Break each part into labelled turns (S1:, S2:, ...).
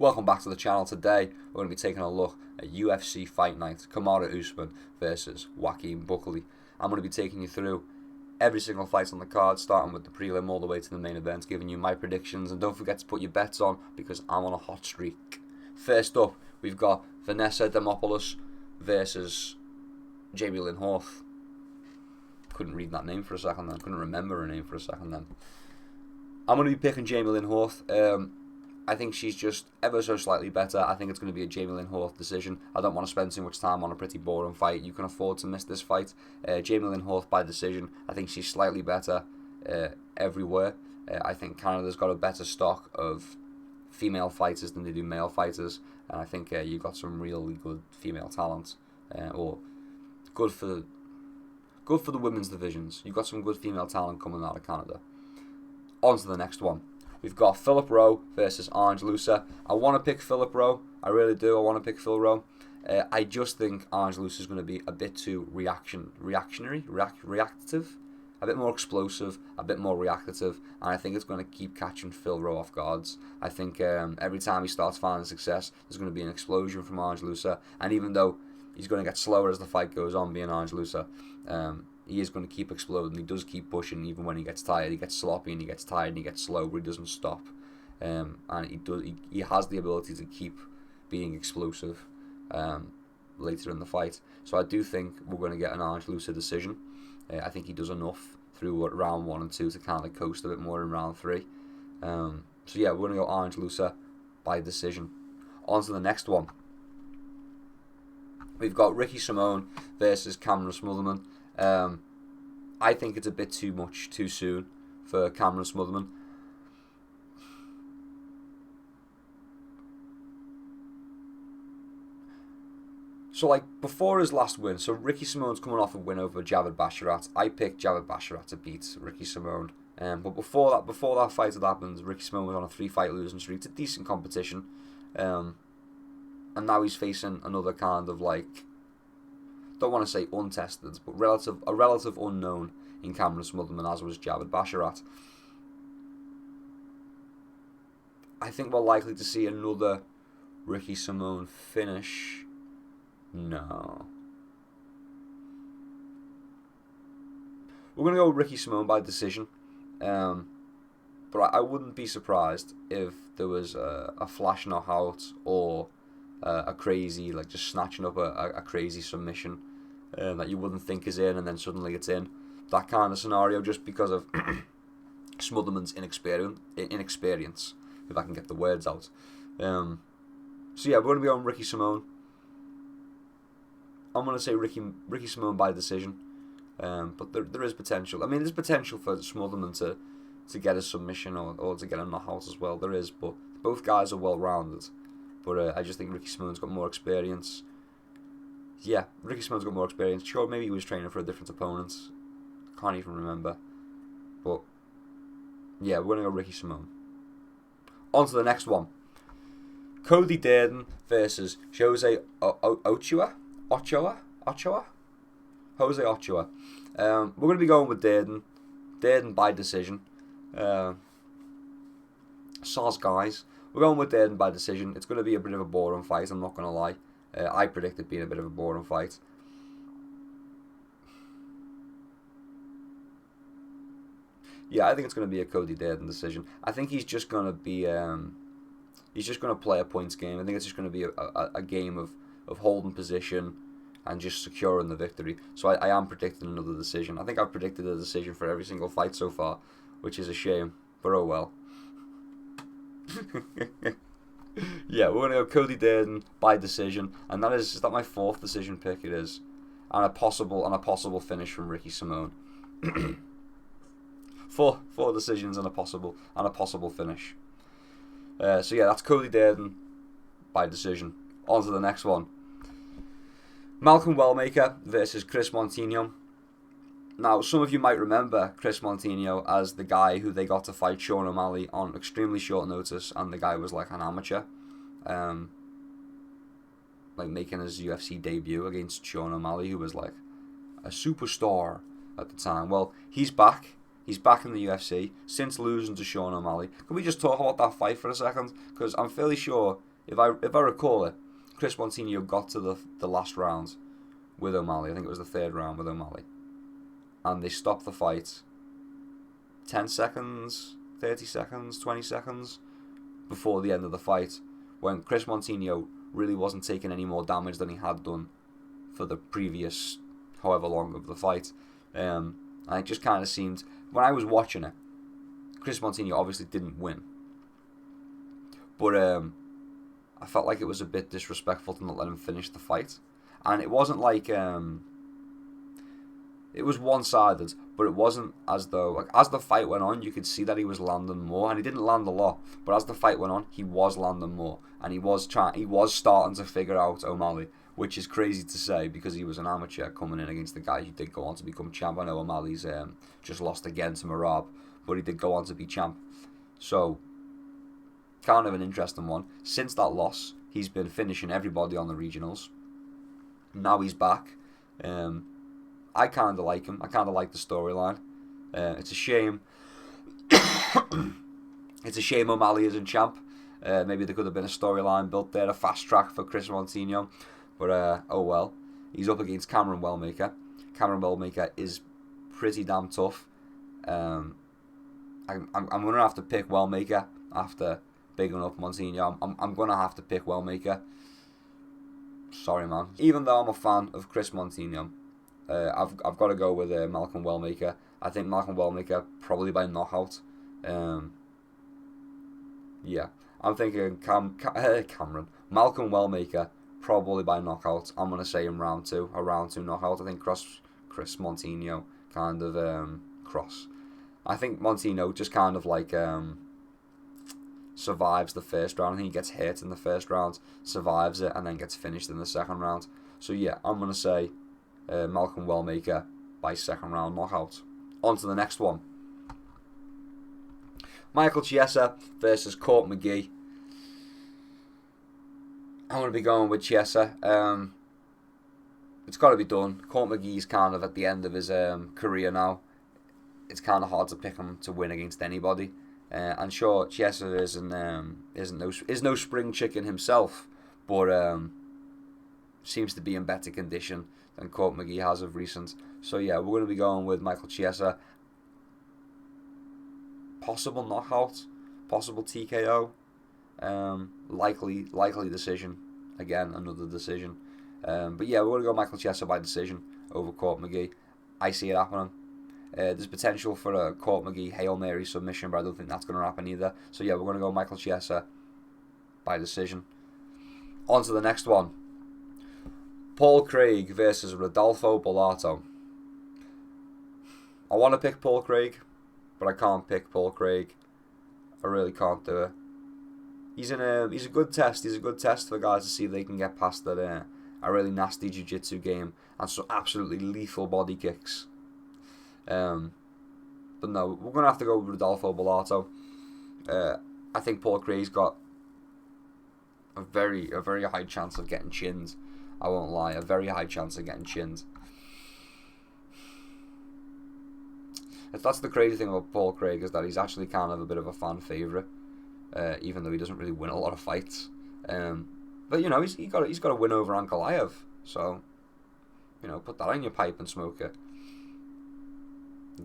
S1: Welcome back to the channel. Today we're going to be taking a look at UFC Fight Night Usman versus Joaquin Buckley. I'm going to be taking you through every single fight on the card, starting with the prelim all the way to the main event, giving you my predictions, and don't forget to put your bets on because I'm on a hot streak. First up, we've got Vanessa Demopoulos versus Jamie Lynn Horth. Couldn't read that name for a second then, couldn't remember her name for a second then. I'm going to be picking Jamie Lynn Horth. I think she's just ever so slightly better. I think it's going to be a Jamie Lynn Horth decision. I don't want to spend too much time on a pretty boring fight. You can afford to miss this fight. Jamie Lynn Horth by decision. I think she's slightly better everywhere. I think Canada's got a better stock of female fighters than they do male fighters. And I think you've got some really good female talent. Or good for the women's divisions. You've got some good female talent coming out of Canada. On to the next one. We've got Philip Rowe versus Orange Lusa. I want to pick Philip Rowe. I really do. I want to pick Phil Rowe. I just think Orange Lusa is going to be a bit too reactive, a bit more explosive, a bit more reactive, and I think it's going to keep catching Phil Rowe off guards. I think every time he starts finding success, there's going to be an explosion from Orange Lusa, and even though he's going to get slower as the fight goes on, being Orange Lusa, he is going to keep exploding. He does keep pushing even when he gets tired. He gets sloppy and he gets tired and he gets slow, but he doesn't stop. And he has the ability to keep being explosive later in the fight. So I do think we're going to get an Orange Lusa decision. I think he does enough through round 1 and 2 to kind of coast a bit more in round 3. So yeah, we're going to go Orange Lusa by decision. On to the next one. We've got Ricky Simone versus Cameron Smotherman. I think it's a bit too soon for Cameron Smotherman. So, like, before his last win, so Ricky Simone's coming off a win over Javid Basharat. I picked Javid Basharat to beat Ricky Simone. But before that fight had happened, Ricky Simone was on a 3-fight losing streak. It's a decent competition. And now he's facing another kind of, like, don't want to say untested, but a relative unknown in Cameron Smotherman, as was Javid Basharat. I think we're likely to see another Ricky Simone finish. No. We're going to go Ricky Simone by decision. But I wouldn't be surprised if there was a flash knockout or a crazy, like just snatching up a crazy submission that you wouldn't think is in and then suddenly it's in. That kind of scenario, just because of Smotherman's inexperience, if I can get the words out. So yeah, we're going to be on Ricky Simone. I'm going to say Ricky Simone by decision. But there is potential. I mean, there's potential for Smotherman to get a submission or to get a knockout as well. There is, but both guys are well-rounded. But I just think Ricky Simone's got more experience. Yeah, Ricky Simone's got more experience. Sure, maybe he was training for a different opponent. Can't even remember. But yeah, we're going to go Ricky Simone. On to the next one. Cody Durden versus Jose Ochoa. Jose Ochoa. We're going to be going with Durden. Durden by decision. Soz guys. We're going with Durden by decision. It's going to be a bit of a boring fight, I'm not going to lie. I predict it being a bit of a boring fight. Yeah, I think it's going to be a Cody Durden decision. I think he's just going to be... he's just going to play a points game. I think it's just going to be a game of holding position and just securing the victory. So I am predicting another decision. I think I've predicted a decision for every single fight so far, which is a shame. But oh well. Yeah, we're going to go Cody Durden by decision, and is that my 4th decision pick? It is, and a possible finish from Ricky Simone. four decisions and a possible finish. So yeah, that's Cody Durden by decision. On to the next one. Malcolm Wellmaker versus Chris Montigno. Now, some of you might remember Chris Montigno as the guy who they got to fight Sean O'Malley on extremely short notice, and the guy was like an amateur, like making his UFC debut against Sean O'Malley, who was like a superstar at the time. Well, he's back. He's back in the UFC since losing to Sean O'Malley. Can we just talk about that fight for a second? Because I'm fairly sure if I recall it, Chris Montigno got to the last round with O'Malley. I think it was the third round with O'Malley, and they stopped the fight 10 seconds, 30 seconds, 20 seconds before the end of the fight, when Chris Montigno really wasn't taking any more damage than he had done for the previous however long of the fight. And it just kind of seemed, when I was watching it, Chris Montigno obviously didn't win, but I felt like it was a bit disrespectful to not let him finish the fight. And it wasn't like it was one-sided, but it wasn't as though, like, as the fight went on, you could see that he was landing more, and he didn't land a lot, but as the fight went on, he was landing more, and he was starting to figure out O'Malley, which is crazy to say because he was an amateur coming in against the guy who did go on to become champ. I know O'Malley's just lost again to Merab, but he did go on to be champ. So, kind of an interesting one. Since that loss, he's been finishing everybody on the regionals. Now he's back. I kind of like him. I kind of like the storyline. It's a shame. It's a shame O'Malley isn't champ. Maybe there could have been a storyline built there, a fast track for Chris Montigno. But, oh well. He's up against Cameron Wellmaker. Cameron Wellmaker is pretty damn tough. I'm going to have to pick Wellmaker after bigging up Montigno. I'm going to have to pick Wellmaker. Sorry, man. Even though I'm a fan of Chris Montigno, I've got to go with Malcolm Wellmaker. I think Malcolm Wellmaker probably by knockout. Yeah, I'm thinking Cameron. Malcolm Wellmaker probably by knockout. I'm gonna say in round 2, a round 2 knockout. I think Chris Montigno kind of cross. I think Montigno just kind of like survives the first round. I think he gets hit in the first round, survives it, and then gets finished in the second round. So yeah, I'm gonna say Malcolm Wellmaker by second round knockout. On to the next one. Michael Chiesa versus Court McGee. I'm going to be going with Chiesa. It's got to be done. Court McGee's kind of at the end of his career now. It's kind of hard to pick him to win against anybody. And sure, Chiesa is no spring chicken himself, but seems to be in better condition than Court McGee has of recent. So yeah, we're going to be going with Michael Chiesa. Possible knockout, possible TKO, likely decision. Again, another decision. But yeah, we're going to go Michael Chiesa by decision over Court McGee. I see it happening. There's potential for a Court McGee Hail Mary submission, but I don't think that's going to happen either. So yeah, we're going to go Michael Chiesa by decision. On to the next one. Paul Craig versus Rodolfo Bellato. I want to pick Paul Craig, but I can't pick Paul Craig. I really can't do it. He's a good test. He's a good test for guys to see if they can get past that a really nasty jiu-jitsu game and some absolutely lethal body kicks. But no, we're gonna have to go with Rodolfo Bellato. I think Paul Craig's got a very high chance of getting chinned. I won't lie, a very high chance of getting chinned. That's the crazy thing about Paul Craig, is that he's actually kind of a bit of a fan favourite, even though he doesn't really win a lot of fights. But you know, he's got a win over Ankalaev, so you know, put that in your pipe and smoke it.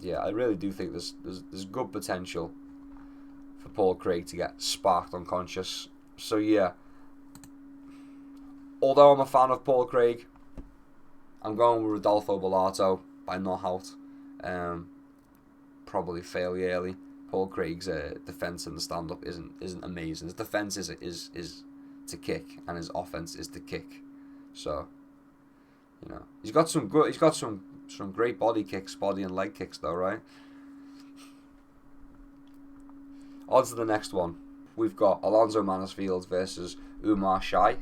S1: Yeah, I really do think there's good potential for Paul Craig to get sparked unconscious. So yeah, although I'm a fan of Paul Craig, I'm going with Rodolfo Bellato by knockout. Probably fairly early. Paul Craig's defense in the stand-up isn't amazing. His defense is to kick, and his offense is to kick. So, you know, he's got some great body and leg kicks though, right? On to the next one. We've got Alonzo Mansfield versus Umar Sai.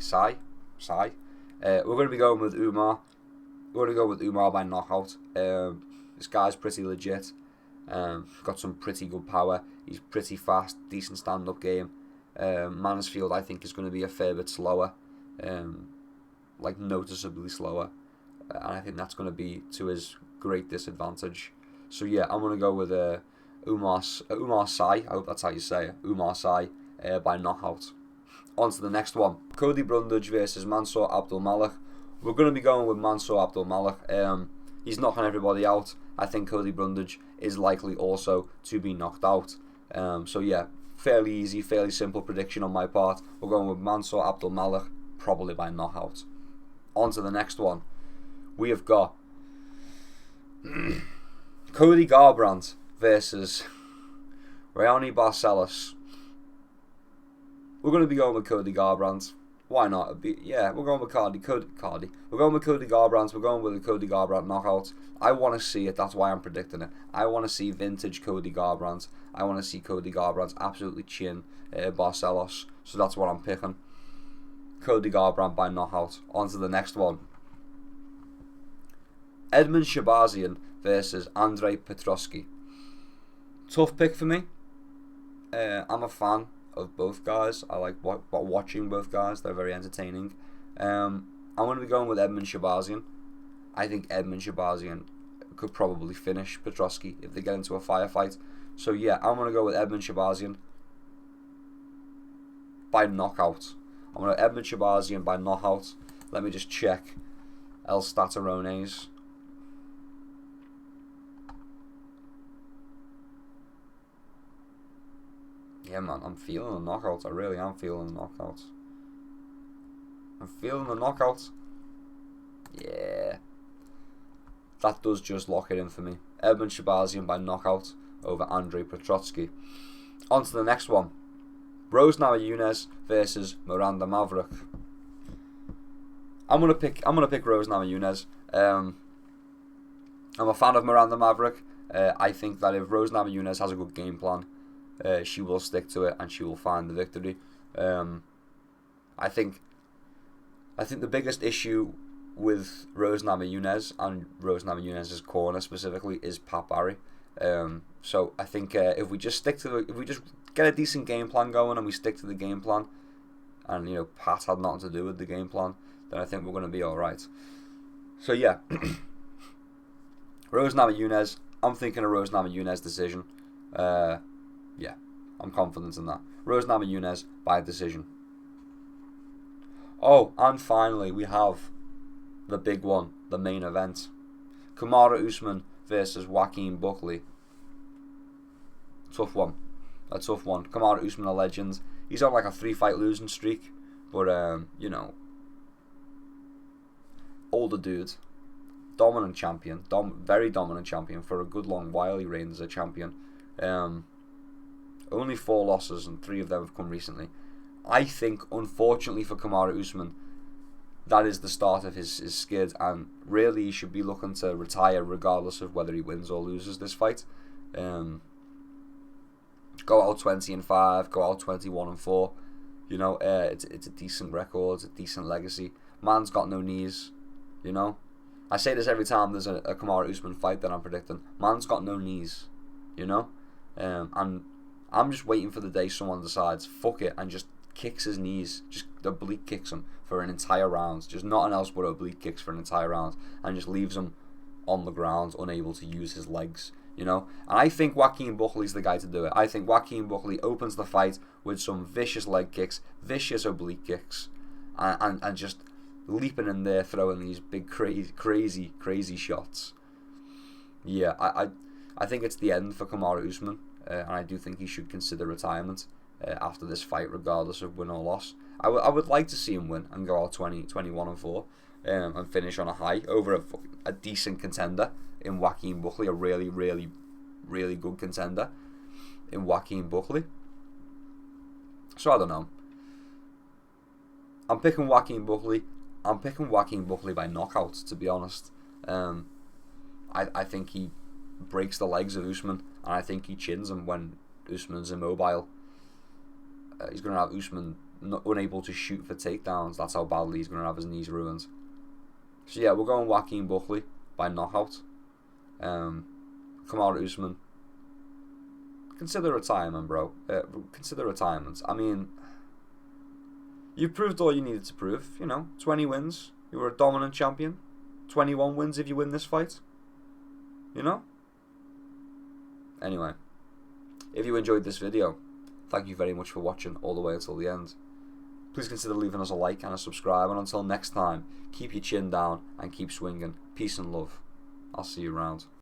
S1: We're going to be going with Umar. We're going to go with Umar by knockout. This guy's pretty legit. Got some pretty good power. He's pretty fast, decent stand-up game. Mansfield, I think, is going to be a fair bit slower, like noticeably slower, and I think that's going to be to his great disadvantage. So yeah, I'm going to go with Umar Sai. I hope that's how you say it. Umar Sai by knockout. On to the next one. Cody Brundage versus Mansour Abdul-Malik. We're going to be going with Mansour Abdul-Malik. He's knocking everybody out. I think Cody Brundage is likely also to be knocked out. So yeah, fairly easy, fairly simple prediction on my part. We're going with Mansour Abdul-Malik, probably by knockout. On to the next one. We have got Cody Garbrandt versus Raoni Barcelos. We're going to be going with Cody Garbrandt. Why not? Yeah, we're going with Cody. We're going with Cody Garbrandt. We're going with a Cody Garbrandt knockout. I want to see it. That's why I'm predicting it. I want to see vintage Cody Garbrandt. I want to see Cody Garbrandt absolutely chin Barcelos. So that's what I'm picking. Cody Garbrandt by knockout. On to the next one. Edmund Shabazian versus Andrei Petroski. Tough pick for me. I'm a fan of both guys. I like watching both guys. They're very entertaining. I'm going to be going with Edmund Shabazian. I think Edmund Shabazian could probably finish Petroski if they get into a firefight. So yeah, I'm going to go with Edmund Shabazian by knockout. I'm going to Edmund Shabazian by knockout. Let me just check El Statarones. Yeah, man, I'm feeling the knockouts. I really am feeling the knockouts. I'm feeling the knockouts. Yeah. That does just lock it in for me. Edmund Shabazian by knockout over Andrei Petroski. On to the next one. Rose Namajunas versus Miranda Maverick. I'm gonna pick Rose Namajunas. I'm a fan of Miranda Maverick. I think that if Rose Namajunas has a good game plan, she will stick to it and she will find the victory. I think the biggest issue with Rose Namajunas and Rose Namajunas' corner specifically is Pat Barry. So I think if we just get a decent game plan going and we stick to the game plan, and Pat had nothing to do with the game plan, then I think we're going to be all right. So yeah, Rose Namajunas. I'm thinking a Rose Namajunas decision. Yeah, I'm confident in that. Rose Namajunas by decision. Oh, and finally we have the big one, the main event. Kamaru Usman versus Joaquin Buckley. Tough one. A tough one. Kamaru Usman, a legend. He's on like a 3-fight losing streak. But, older dude. Dominant champion. Very dominant champion for a good long while he reigned as a champion. Only 4 losses and 3 of them have come recently. I think, unfortunately for Kamaru Usman, that is the start of his skid, and really he should be looking to retire regardless of whether he wins or loses this fight. Go out 20-5, go out 21-4. It's a decent record, it's a decent legacy. Man's got no knees. I say this every time there's a Kamaru Usman fight that I'm predicting. Man's got no knees. And I'm just waiting for the day someone decides fuck it and just kicks his knees, just oblique kicks him for an entire round, just nothing else but oblique kicks for an entire round, and just leaves him on the ground, unable to use his legs. And I think Joaquin Buckley's the guy to do it. I think Joaquin Buckley opens the fight with some vicious leg kicks, vicious oblique kicks, and just leaping in there, throwing these big crazy shots. Yeah, I think it's the end for Kamaru Usman, and I do think he should consider retirement after this fight, regardless of win or loss. I would like to see him win and go out 21-4 and finish on a high over a decent contender in Joaquin Buckley, a really good contender in Joaquin Buckley. So I don't know. I'm picking Joaquin Buckley. I'm picking Joaquin Buckley by knockout, to be honest. I think he breaks the legs of Usman, and I think he chins him when Usman's immobile. He's going to have Usman unable to shoot for takedowns. That's how badly he's going to have his knees ruined. So yeah, we're going Joaquin Buckley by knockout. Kamaru Usman, consider retirement, bro. Consider retirement. I mean, you proved all you needed to prove. 20 wins. You were a dominant champion. 21 wins if you win this fight. Anyway, if you enjoyed this video, thank you very much for watching all the way until the end. please consider leaving us a like and a subscribe. And until next time, keep your chin down and keep swinging. Peace and love. I'll see you around.